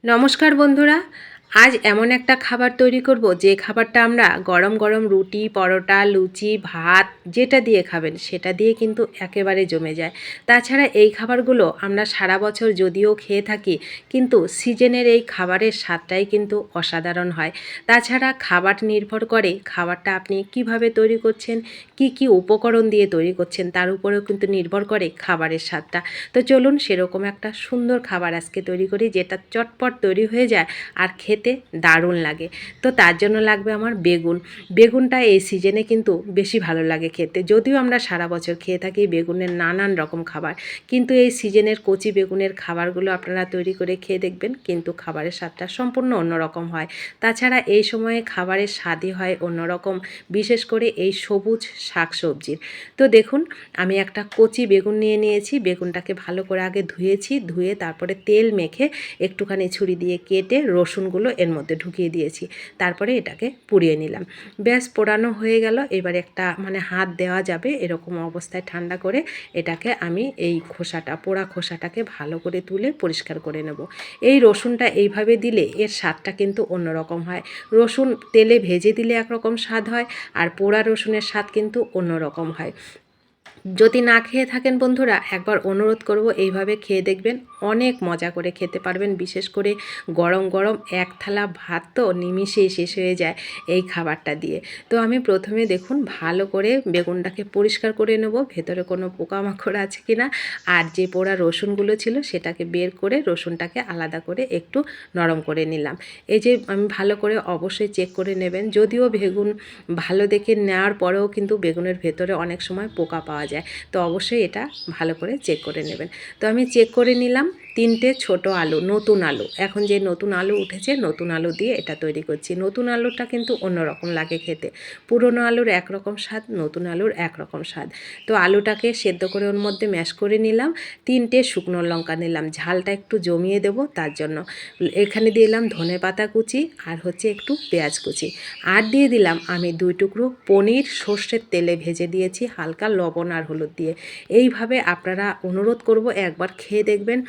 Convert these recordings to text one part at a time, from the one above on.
নমস্কার বন্ধুরা, আজ এমন একটা খাবার তৈরি করব যে খাবারটা আমরা গরম গরম রুটি, পরোটা, লুচি, ভাত যেটা দিয়ে খাবেন সেটা দিয়ে কিন্তু একেবারে জমে যায়। তাছাড়া এই খাবারগুলো আমরা সারা বছর যদিও খেয়ে থাকি, কিন্তু সিজনের এই খাবারের স্বাদটাই কিন্তু অসাধারণ হয়। তাছাড়া খাবার নির্ভর করে খাবারটা আপনি কিভাবে তৈরি করছেন, কি কি উপকরণ দিয়ে তৈরি করছেন তার উপরেও কিন্তু নির্ভর করে খাবারের স্বাদটা। তো চলুন সেরকম একটা সুন্দর খাবার আজকে তৈরি করি, যেটা চটপট তৈরি হয়ে যায় আর খেতে দারুণ লাগে। তো তার জন্য লাগবে আমার বেগুনটা এই সিজনে কিন্তু বেশি ভালো লাগে খেতে। যদিও আমরা সারা বছর খেয়ে থাকি বেগুনের নানান রকম খাবার, কিন্তু এই সিজনের কচি বেগুনের খাবারগুলো আপনারা তৈরি করে খেয়ে দেখবেন, কিন্তু খাবারের স্বাদটা সম্পূর্ণ অন্যরকম হয়। তাছাড়া এই সময়ে খাবারের স্বাদই হয় অন্যরকম, বিশেষ করে এই সবুজ শাকসবজির। তো দেখুন, আমি একটা কচি বেগুন নিয়ে নিয়েছি। বেগুনটাকে ভালো করে আগে ধুয়েছি, ধুয়ে তারপরে তেল মেখে একটুখানি ছুরি দিয়ে কেটে রসুনগুলো এর মধ্যে ঢুকিয়ে দিয়েছি। তারপরে এটাকে পুড়িয়ে নিলাম। ব্যাস পোড়ানো হয়ে গেল। এবার একটা হাত দেওয়া যাবে এরকম অবস্থায় ঠান্ডা করে এটাকে আমি এই পোড়া খোসাটাকে ভালো করে তুলে পরিষ্কার করে নেব। এই রসুনটা এইভাবে দিলে এর স্বাদটা কিন্তু অন্যরকম হয়। রসুন তেলে ভেজে দিলে একরকম স্বাদ হয়, আর পোড়া রসুনের স্বাদ কিন্তু অন্যরকম হয়। যদি না খেয়ে থাকেন বন্ধুরা, একবার অনুরোধ করব এইভাবে খেয়ে দেখবেন, অনেক মজা করে খেতে পারবেন। বিশেষ করে গরম গরম এক থালা ভাত তো নিমিষেই শেষ হয়ে যায় এই খাবারটা দিয়ে। তো আমি প্রথমে দেখুন ভালো করে বেগুনটাকে পরিষ্কার করে নেব, ভেতরে কোনো পোকামাকড় আছে কি না। আর যে পোড়া রসুনগুলো ছিল সেটাকে বের করে রসুনটাকে আলাদা করে একটু নরম করে নিলাম। এই যে আমি ভালো করে অবশ্যই চেক করে নেবেন, যদিও বেগুন ভালো দেখে নেওয়ার পরেও কিন্তু বেগুনের ভেতরে অনেক সময় পোকা পাওয়া যায়। তো অবশ্যই এটা ভালো করে চেক করে নেবেন। তো আমি চেক করে নিলাম। 3টে ছোট আলু, নতুন আলু, এখন যে নতুন আলু উঠেছে নতুন আলু দিয়ে এটা তৈরি করছি। নতুন আলুটা কিন্তু অন্যরকম লাগে খেতে। পুরনো আলুর একরকম স্বাদ, নতুন আলুর একরকম স্বাদ। তো আলুটাকে সেদ্ধ করে ওর মধ্যে ম্যাশ করে নিলাম। 3টে শুকনো লঙ্কা নিলাম, ঝালটা একটু জমিয়ে দেব তার জন্য। এখানে দিলাম ধনেপাতা কুচি আর একটু পেঁয়াজ কুচি। আর দিয়ে দিলাম আমি 2 টুকরো পনির, সর্ষের তেলে ভেজে দিয়েছি হালকা লবণ আর হলুদ দিয়ে। এইভাবে আপনারা অনুরোধ করব একবার খেয়ে দেখবেন,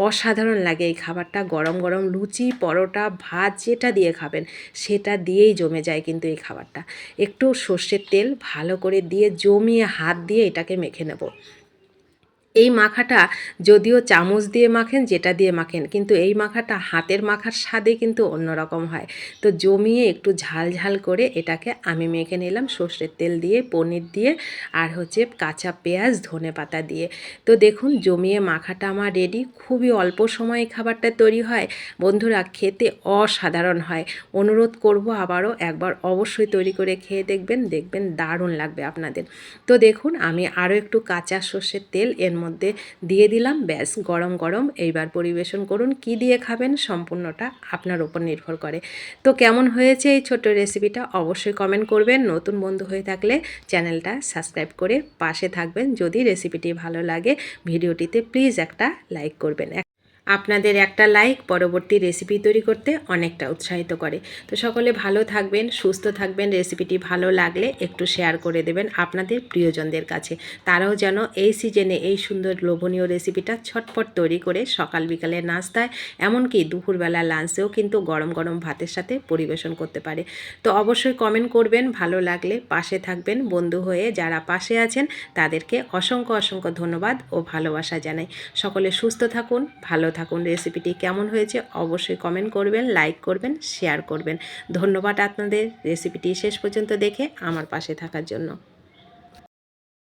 অসাধারণ লাগে এই খাবারটা। গরম গরম লুচি, পরোটা, ভাত যেটা দিয়ে খাবেন সেটা দিয়েই জমে যায় কিন্তু এই খাবারটা। একটু সর্ষের তেল ভালো করে দিয়ে জমিয়ে হাত দিয়ে এটাকে মেখে নেব। এই মাখাটা যদিও চামচ দিয়ে মাখেন, যেটা দিয়ে মাখেন, কিন্তু এই মাখাটা হাতের মাখার স্বাদে কিন্তু অন্যরকম হয়। তো জমিয়ে একটু ঝাল ঝাল করে এটাকে আমি মেখে নিলাম সর্ষের তেল দিয়ে, পনির দিয়ে, আর কাঁচা পেঁয়াজ, ধনেপাতা দিয়ে। তো দেখুন জমিয়ে মাখাটা আমার রেডি। খুবই অল্প সময়ে খাবারটা তৈরি হয় বন্ধুরা, খেতে অসাধারণ হয়। অনুরোধ করব আবারও একবার অবশ্যই তৈরি করে খেয়ে দেখবেন, দেখবেন দারুণ লাগবে আপনাদের। তো দেখুন আমি আরও একটু কাঁচা সর্ষের তেল এর মধ্যে দিয়ে দিলাম। ব্যাস গরম গরম এইবার পরিবেশন করুন। কি দিয়ে খাবেন সম্পূর্ণটা আপনার উপর নির্ভর করে। তো কেমন হয়েছে এই ছোট্ট রেসিপিটা অবশ্যই কমেন্ট করবেন। নতুন বন্ধু হয়ে থাকলে চ্যানেলটা সাবস্ক্রাইব করে পাশে থাকবেন। যদি রেসিপিটি ভালো লাগে ভিডিওটিতে প্লিজ একটা লাইক করবেন। আপনাদের একটা লাইক পরবর্তী রেসিপি তৈরি করতে অনেকটা উৎসাহিত করে। তো সকলে ভালো থাকবেন, সুস্থ থাকবেন। রেসিপিটি ভালো লাগলে একটু শেয়ার করে দেবেন আপনাদের প্রিয়জনদের কাছে, তারাও যেন এই সিজনে এই সুন্দর লোভনীয় রেসিপিটা ছটপট তৈরি করে সকাল বিকালে নাস্তায়, এমনকি দুপুরবেলা লাঞ্চেও কিন্তু গরম গরম ভাতের সাথে পরিবেশন করতে পারে। তো অবশ্যই কমেন্ট করবেন, ভালো লাগলে পাশে থাকবেন। বন্ধু হয়ে যারা পাশে আছেন তাদেরকে অসংখ্য অসংখ্য ধন্যবাদ ও ভালোবাসা জানাই। সকলে সুস্থ থাকুন, ভালো থাকুন। রেসিপিটি কেমন হয়েছে অবশ্যই কমেন্ট করবেন, লাইক করবেন, শেয়ার করবেন। ধন্যবাদ আপনাদের রেসিপিটি শেষ পর্যন্ত দেখে আমার পাশে থাকার জন্য।